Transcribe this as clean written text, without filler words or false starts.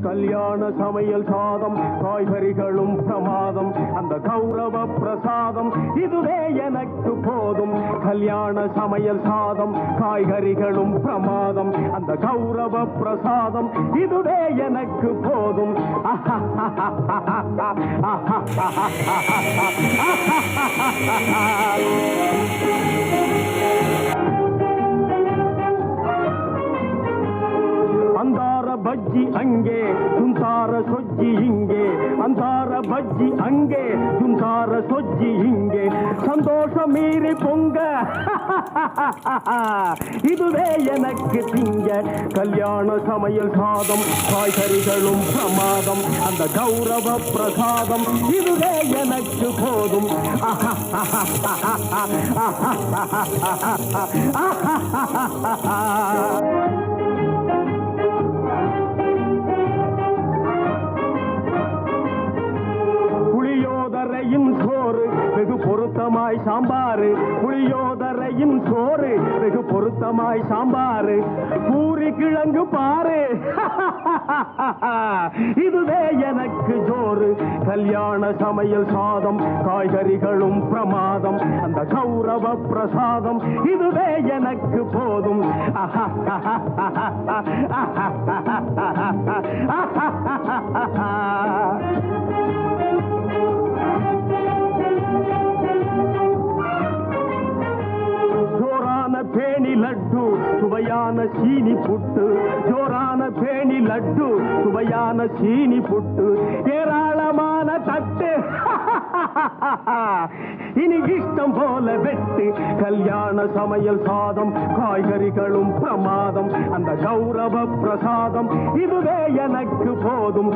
கல்யாண சமையல் சாதம் காய்கறிகளும் பிரமாதம் அந்த கௌரவ பிரசாதம் இதுவே எனக்கு போதும் கல்யாண சமையல் சாதம் காய்கறிகளும் பிரமாதம் அந்த கௌரவ பிரசாதம் இதுவே எனக்கு போதும் அந்தார பஜ்ஜி அங்கே சுந்தார சொஜ்ஜி இங்கே அந்தார பஜ்ஜி அங்கே சுந்தார சொஜ்ஜி இங்கே சந்தோஷம் மீறி பொங்க இதுவே எனக்கு திங்க கல்யாண சமையல் சாதம் காய்கறிகளும் பிரமாதம் அந்த கௌரவ பிரசாதம் இதுவே எனக்கு போதும் புளியோதரையும் சோறு வெகு பொருத்தமாய் சாம்பாரு புளியோதரையும் சோறு வெகு பொருத்தமாய் சாம்பாரு பூரி கிழங்கு பாரு இதுவே எனக்கு ஜோறு கல்யாண சமையல் சாதம் காய்கறிகளும் பிரமாதம் அந்த கௌரவ பிரசாதம் இதுவே எனக்கு போதும் ஜோரான பேணி லட்டு சுவையான சீனி புட்டு ஜோரான பேணி லட்டு சுவையான சீனி புட்டு ஏராளமான தட்டு இனி இஷ்டம் போல வெட்டு கல்யாண சமையல் சாதம் காய்கறிகளும் பிரமாதம் அந்த கௌரவ பிரசாதம் இதுவே எனக்கு போதும்